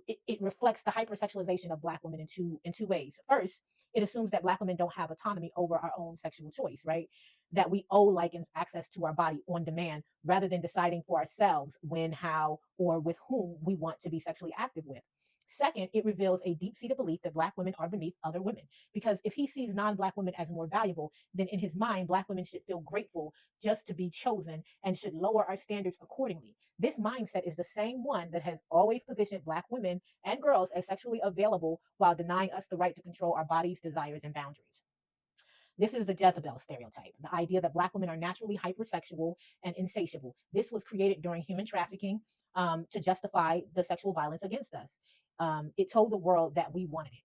It reflects the hypersexualization of black women in two ways. First, it assumes that black women don't have autonomy over our own sexual choice, right? That we owe lichens access to our body on demand rather than deciding for ourselves when, how, or with whom we want to be sexually active with. Second, it reveals a deep seated belief that black women are beneath other women. Because if he sees non black women as more valuable, then in his mind, black women should feel grateful just to be chosen and should lower our standards accordingly. This mindset is the same one that has always positioned black women and girls as sexually available while denying us the right to control our bodies, desires, and boundaries. This is the Jezebel stereotype, the idea that black women are naturally hypersexual and insatiable. This was created during human trafficking to justify the sexual violence against us. It told the world that we wanted it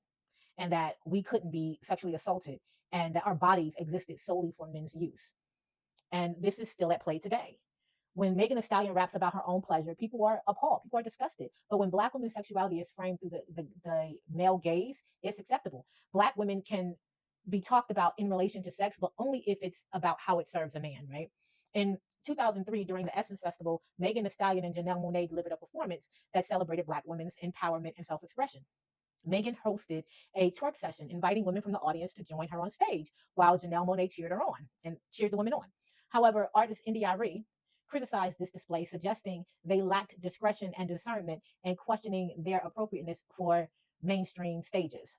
and that we couldn't be sexually assaulted and that our bodies existed solely for men's use. And this is still at play today. When Megan Thee Stallion raps about her own pleasure, people are appalled. People are disgusted. But when black women's sexuality is framed through the male gaze, it's acceptable. Black women can be talked about in relation to sex, but only if it's about how it serves a man, right? In 2003, during the Essence Festival, Megan Thee Stallion and Janelle Monáe delivered a performance that celebrated black women's empowerment and self-expression. Megan hosted a twerk session, inviting women from the audience to join her on stage, while Janelle Monáe cheered her on and cheered the women on. However, artist India Arie criticized this display, suggesting they lacked discretion and discernment and questioning their appropriateness for mainstream stages.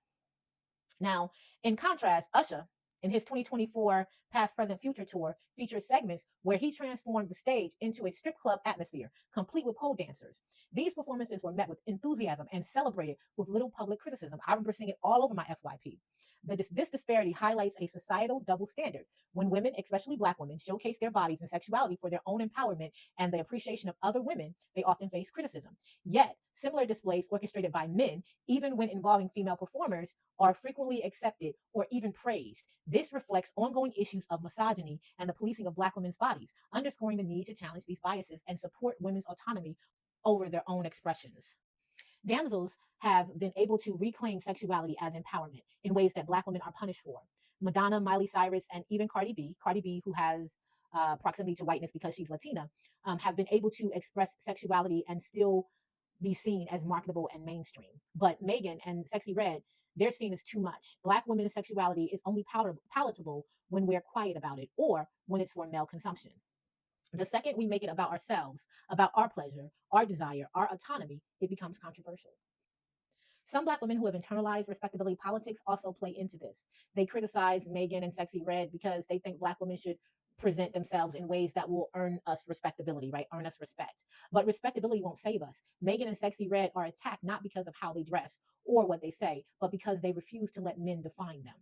Now, in contrast, Usher, in his 2024 Past, Present, Future tour, features segments where he transformed the stage into a strip club atmosphere, complete with pole dancers. These performances were met with enthusiasm and celebrated with little public criticism. I remember seeing it all over my FYP. This disparity highlights a societal double standard. When women, especially black women, showcase their bodies and sexuality for their own empowerment and the appreciation of other women, they often face criticism. Yet, similar displays orchestrated by men, even when involving female performers, are frequently accepted or even praised. This reflects ongoing issues of misogyny and the policing of black women's bodies, underscoring the need to challenge these biases and support women's autonomy over their own expressions. Damsels have been able to reclaim sexuality as empowerment in ways that black women are punished for. Madonna, Miley Cyrus, and even Cardi B, who has proximity to whiteness because she's Latina, have been able to express sexuality and still be seen as marketable and mainstream. But Megan and Sexy Red, they're seen as too much. Black women's sexuality is only palatable when we're quiet about it or when it's for male consumption. The second we make it about ourselves, about our pleasure, our desire, our autonomy, it becomes controversial. Some black women who have internalized respectability politics also play into this. They criticize Megan and Sexy Red because they think black women should present themselves in ways that will earn us respectability, right? Earn us respect. But respectability won't save us. Megan and Sexy Red are attacked not because of how they dress or what they say, but because they refuse to let men define them.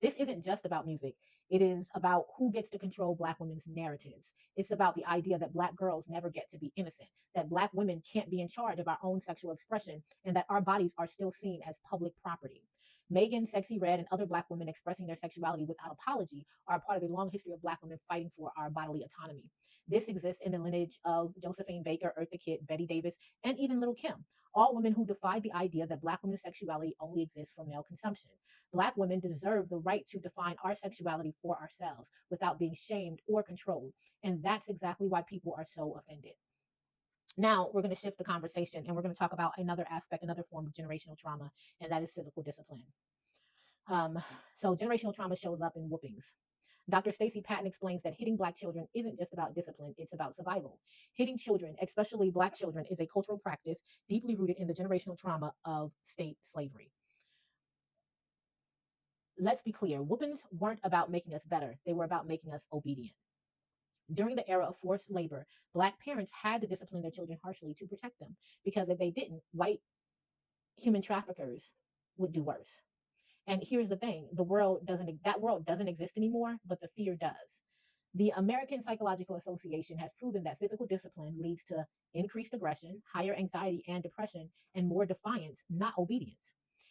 This isn't just about music. It is about who gets to control black women's narratives. It's about the idea that black girls never get to be innocent, that black women can't be in charge of our own sexual expression, and that our bodies are still seen as public property. Megan, Sexy Red, and other black women expressing their sexuality without apology are a part of a long history of black women fighting for our bodily autonomy. This exists in the lineage of Josephine Baker, Eartha Kitt, Betty Davis, and even Little Kim, all women who defied the idea that black women's sexuality only exists for male consumption. Black women deserve the right to define our sexuality for ourselves without being shamed or controlled. And that's exactly why people are so offended. Now we're going to shift the conversation and we're going to talk about another aspect, another form of generational trauma, and that is physical discipline. Um, so generational trauma shows up in whoopings. Dr. Stacy Patton explains that hitting black children isn't just about discipline, it's about survival. Hitting children, especially black children, is a cultural practice deeply rooted in the generational trauma of state slavery. Let's be clear, whoopings weren't about making us better, they were about making us obedient. During the era of forced labor, black parents had to discipline their children harshly to protect them because if they didn't, white human traffickers would do worse. And here's the thing, that world doesn't exist anymore, but the fear does. The American Psychological Association has proven that physical discipline leads to increased aggression, higher anxiety and depression, and more defiance, not obedience.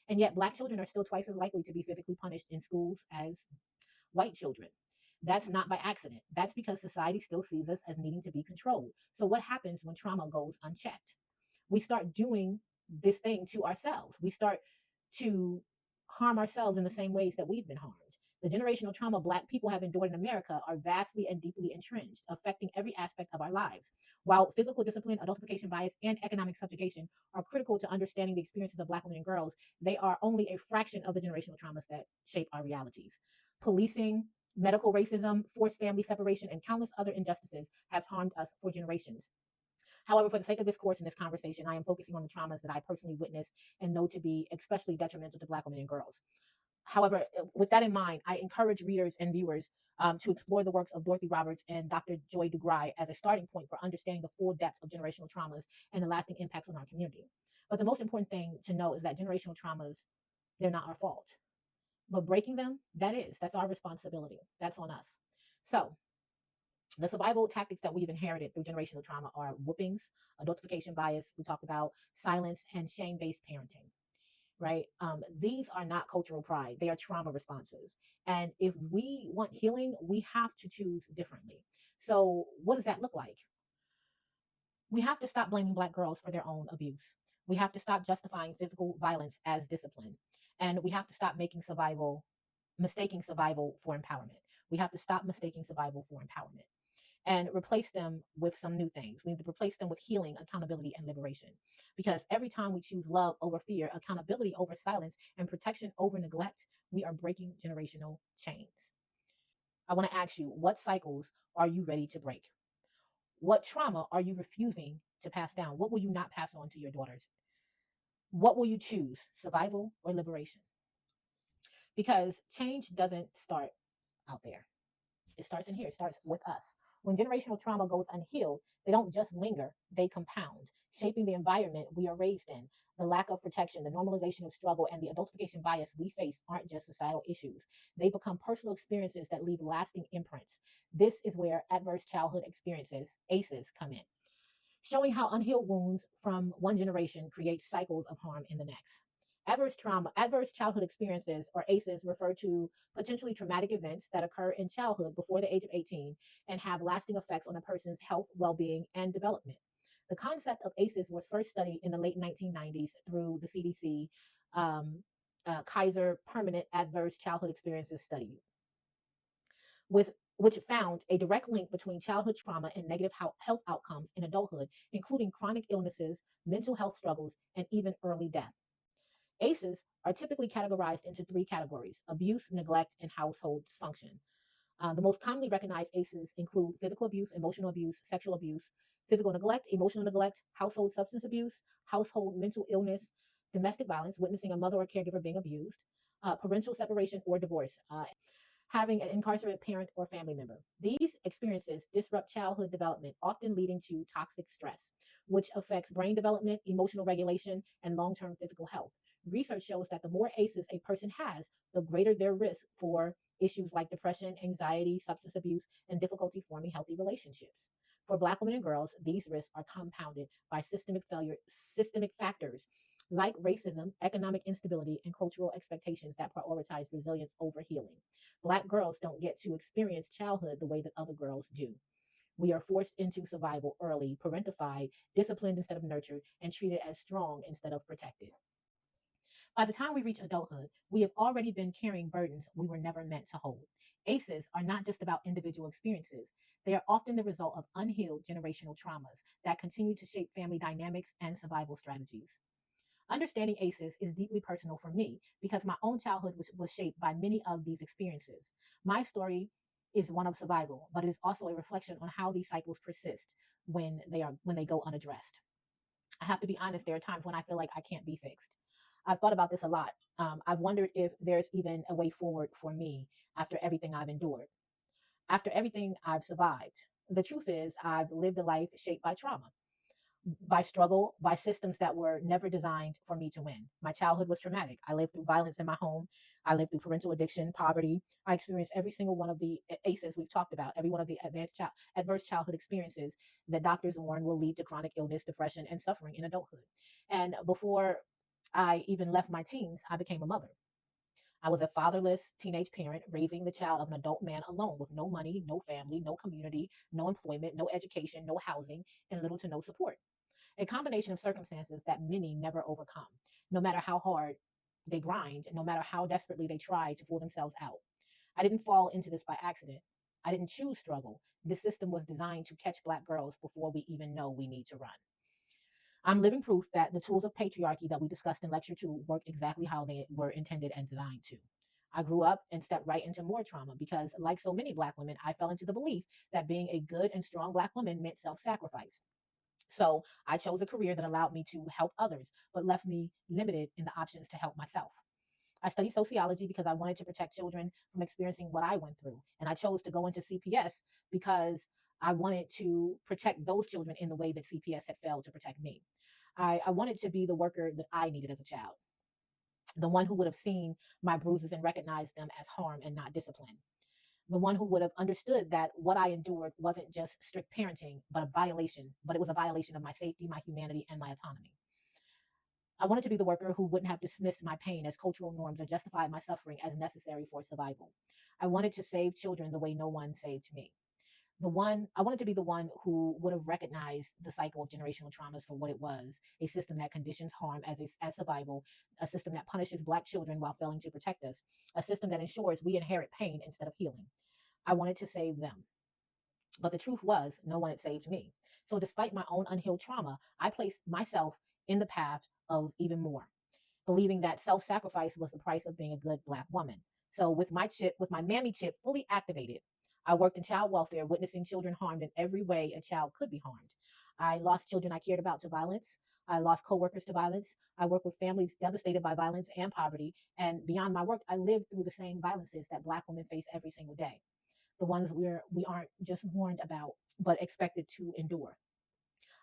And yet, black children are still twice as likely to be physically punished in schools as white children. That's not by accident. That's because society still sees us as needing to be controlled. So, what happens when trauma goes unchecked? We start doing this thing to ourselves. We start to harm ourselves in the same ways that we've been harmed. The generational trauma Black people have endured in America are vastly and deeply entrenched, affecting every aspect of our lives. While physical discipline, adultification bias, and economic subjugation are critical to understanding the experiences of Black women and girls, they are only a fraction of the generational traumas that shape our realities. Policing, medical racism, forced family separation, and countless other injustices have harmed us for generations. However, for the sake of this course and this conversation, I am focusing on the traumas that I personally witnessed and know to be especially detrimental to Black women and girls. However, with that in mind, I encourage readers and viewers to explore the works of Dorothy Roberts and Dr. Joy DeGruy as a starting point for understanding the full depth of generational traumas and the lasting impacts on our community. But the most important thing to know is that generational traumas, they're not our fault. But breaking them, that's our responsibility. That's on us. So the survival tactics that we've inherited through generational trauma are whoopings, adultification bias, we talked about silence, and shame based parenting, right? These are not cultural pride, they are trauma responses. And if we want healing, we have to choose differently. So, what does that look like? We have to stop blaming Black girls for their own abuse. We have to stop justifying physical violence as discipline. And we have to stop mistaking survival for empowerment. We have to stop mistaking survival for empowerment and replace them with some new things. We need to replace them with healing, accountability, and liberation. Because every time we choose love over fear, accountability over silence, and protection over neglect, we are breaking generational chains. I want to ask you, what cycles are you ready to break? What trauma are you refusing to pass down? What will you not pass on to your daughters? What will you choose, survival or liberation? Because change doesn't start out there. It starts in here. It starts with us. When generational trauma goes unhealed, they don't just linger, they compound, shaping the environment we are raised in. The lack of protection, the normalization of struggle, and the adultification bias we face aren't just societal issues. They become personal experiences that leave lasting imprints. This is where adverse childhood experiences, ACEs, come in, showing how unhealed wounds from one generation create cycles of harm in the next. Adverse childhood experiences, or ACEs, refer to potentially traumatic events that occur in childhood before the age of 18 and have lasting effects on a person's health, well being, and development. The concept of ACEs was first studied in the late 1990s through the CDC Kaiser Permanent Adverse Childhood Experiences Study, with which found a direct link between childhood trauma and negative health outcomes in adulthood, including chronic illnesses, mental health struggles, and even early death. ACEs are typically categorized into three categories: abuse, neglect, and household dysfunction. The most commonly recognized ACEs include physical abuse, emotional abuse, sexual abuse, physical neglect, emotional neglect, household substance abuse, household mental illness, domestic violence, witnessing a mother or caregiver being abused, parental separation or divorce, having an incarcerated parent or family member. These experiences disrupt childhood development, often leading to toxic stress, which affects brain development, emotional regulation, and long term physical health. Research shows that the more ACEs a person has, the greater their risk for issues like depression, anxiety, substance abuse, and difficulty forming healthy relationships. For Black women and girls, these risks are compounded by systemic factors like racism, economic instability, and cultural expectations that prioritize resilience over healing. Black girls don't get to experience childhood the way that other girls do. We are forced into survival early, parentified, disciplined instead of nurtured, and treated as strong instead of protected. By the time we reach adulthood, we have already been carrying burdens we were never meant to hold. ACEs are not just about individual experiences, they are often the result of unhealed generational traumas that continue to shape family dynamics and survival strategies. Understanding ACEs is deeply personal for me because my own childhood was shaped by many of these experiences. My story is one of survival, but it is also a reflection on how these cycles persist when they go unaddressed. I have to be honest, there are times when I feel like I can't be fixed. I've thought about this a lot. I've wondered if there's even a way forward for me after everything I've endured, after everything I've survived. The truth is, I've lived a life shaped by trauma, by struggle, by systems that were never designed for me to win. My childhood was traumatic. I lived through violence in my home. I lived through parental addiction, poverty. I experienced every single one of the ACEs we've talked about, every one of the adverse childhood experiences that doctors warn will lead to chronic illness, depression, and suffering in adulthood. And before I even left my teens, I became a mother. I was a fatherless teenage parent raising the child of an adult man alone with no money, no family, no community, no employment, no education, no housing, and little to no support. A combination of circumstances that many never overcome, no matter how hard they grind, no matter how desperately they try to pull themselves out. I didn't fall into this by accident. I didn't choose struggle. This system was designed to catch Black girls before we even know we need to run. I'm living proof that the tools of patriarchy that we discussed in lecture 2 work exactly how they were intended and designed to. I grew up and stepped right into more trauma because, like so many Black women, I fell into the belief that being a good and strong Black woman meant self sacrifice. So I chose a career that allowed me to help others, but left me limited in the options to help myself. I studied sociology because I wanted to protect children from experiencing what I went through. And I chose to go into CPS because I wanted to protect those children in the way that CPS had failed to protect me. I wanted to be the worker that I needed as a child, the one who would have seen my bruises and recognized them as harm and not discipline, the one who would have understood that what I endured wasn't just strict parenting, but it was a violation of my safety, my humanity, and my autonomy. I wanted to be the worker who wouldn't have dismissed my pain as cultural norms or justified my suffering as necessary for survival. I wanted to save children the way no one saved me. I wanted to be the one who would have recognized the cycle of generational traumas for what it was, a system that conditions harm as survival, a system that punishes Black children while failing to protect us, a system that ensures we inherit pain instead of healing. I wanted to save them. But the truth was, no one had saved me. So, despite my own unhealed trauma, I placed myself in the path of even more, believing that self sacrifice was the price of being a good Black woman. So, with my mammy chip fully activated, I worked in child welfare, witnessing children harmed in every way a child could be harmed. I lost children I cared about to violence. I lost coworkers to violence. I worked with families devastated by violence and poverty. And beyond my work, I lived through the same violences that Black women face every single day, the ones we aren't just warned about, but expected to endure.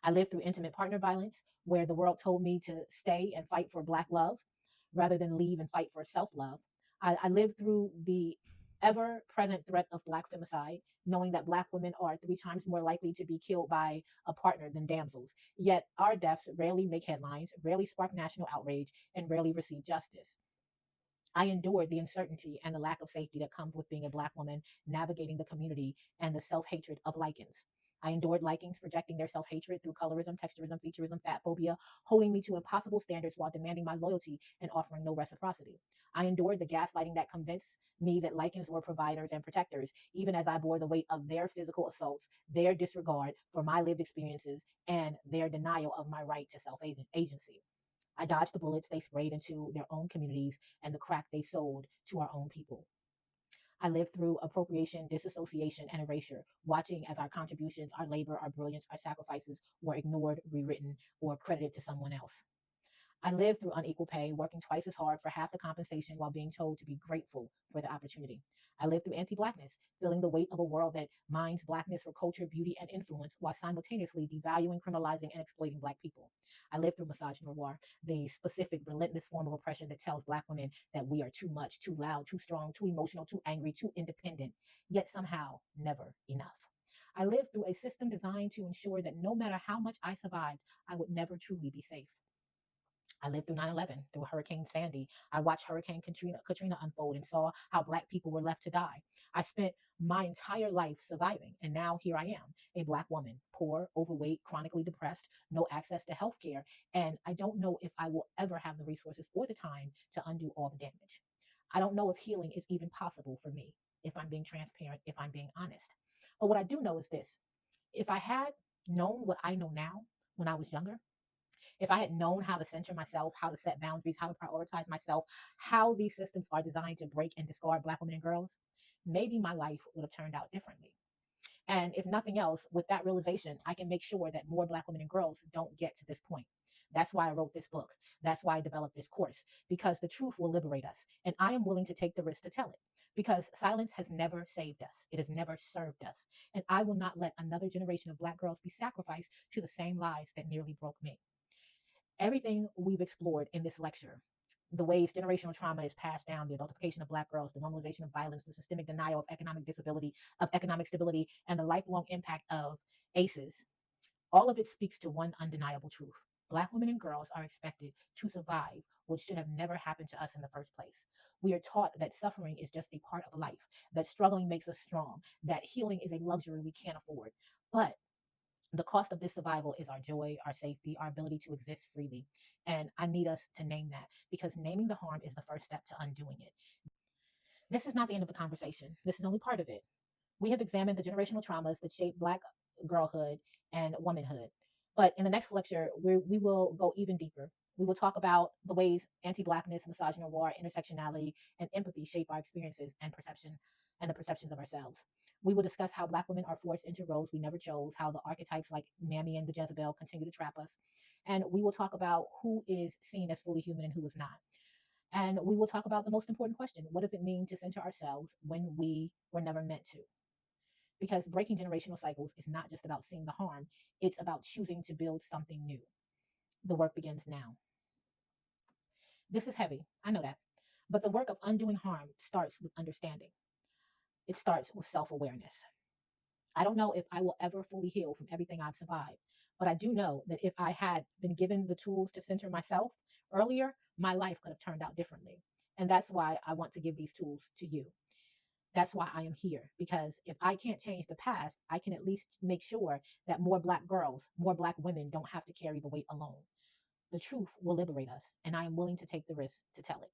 I lived through intimate partner violence, where the world told me to stay and fight for Black love rather than leave and fight for self love. I lived through the ever present threat of Black femicide, knowing that Black women are 3 times more likely to be killed by a partner than damsels. Yet our deaths rarely make headlines, rarely spark national outrage, and rarely receive justice. I endured the uncertainty and the lack of safety that comes with being a Black woman navigating the community and the self hatred of lichens. I endured lichens projecting their self hatred through colorism, texturism, featureism, fat phobia, holding me to impossible standards while demanding my loyalty and offering no reciprocity. I endured the gaslighting that convinced me that lichens were providers and protectors, even as I bore the weight of their physical assaults, their disregard for my lived experiences, and their denial of my right to self agency. I dodged the bullets they sprayed into their own communities and the crack they sold to our own people. I lived through appropriation, disassociation, and erasure, watching as our contributions, our labor, our brilliance, our sacrifices were ignored, rewritten, or credited to someone else. I lived through unequal pay, working twice as hard for half the compensation while being told to be grateful for the opportunity. I lived through anti Blackness, feeling the weight of a world that mines Blackness for culture, beauty, and influence while simultaneously devaluing, criminalizing, and exploiting Black people. I lived through misogynoir, the specific, relentless form of oppression that tells Black women that we are too much, too loud, too strong, too emotional, too angry, too independent, yet somehow never enough. I lived through a system designed to ensure that no matter how much I survived, I would never truly be safe. I lived through 9/11, through Hurricane Sandy. I watched Hurricane Katrina unfold and saw how Black people were left to die. I spent my entire life surviving, and now here I am, a Black woman, poor, overweight, chronically depressed, no access to health care, and I don't know if I will ever have the resources or the time to undo all the damage. I don't know if healing is even possible for me, if I'm being transparent, if I'm being honest. But what I do know is this: if I had known what I know now when I was younger, if I had known how to center myself, how to set boundaries, how to prioritize myself, how these systems are designed to break and discard Black women and girls, maybe my life would have turned out differently. And if nothing else, with that realization, I can make sure that more Black women and girls don't get to this point. That's why I wrote this book. That's why I developed this course, because the truth will liberate us. And I am willing to take the risk to tell it, because silence has never saved us. It has never served us. And I will not let another generation of Black girls be sacrificed to the same lies that nearly broke me. Everything we've explored in this lecture, the ways generational trauma is passed down, the adultification of Black girls, the normalization of violence, the systemic denial of economic disability, of economic stability, and the lifelong impact of ACEs, all of it speaks to one undeniable truth. Black women and girls are expected to survive what should have never happened to us in the first place. We are taught that suffering is just a part of life, that struggling makes us strong, that healing is a luxury we can't afford. But The cost of this survival is our joy, our safety, our ability to exist freely. And I need us to name that, because naming the harm is the first step to undoing it. This is not the end of the conversation. This is only part of it. We have examined the generational traumas that shape Black girlhood and womanhood. But in the next lecture, we will go even deeper. We will talk about the ways anti-Blackness, misogynoir, intersectionality, and empathy shape our experiences and perception and the perceptions of ourselves. We will discuss how Black women are forced into roles we never chose, how the archetypes like Mammy and the Jezebel continue to trap us. And we will talk about who is seen as fully human and who is not. And we will talk about the most important question: what does it mean to center ourselves when we were never meant to? Because breaking generational cycles is not just about seeing the harm, it's about choosing to build something new. The work begins now. This is heavy, I know that. But the work of undoing harm starts with understanding, it starts with self awareness. I don't know if I will ever fully heal from everything I've survived, but I do know that if I had been given the tools to center myself earlier, my life could have turned out differently. And that's why I want to give these tools to you. That's why I am here, because if I can't change the past, I can at least make sure that more Black girls, more Black women don't have to carry the weight alone. The truth will liberate us, and I am willing to take the risk to tell it.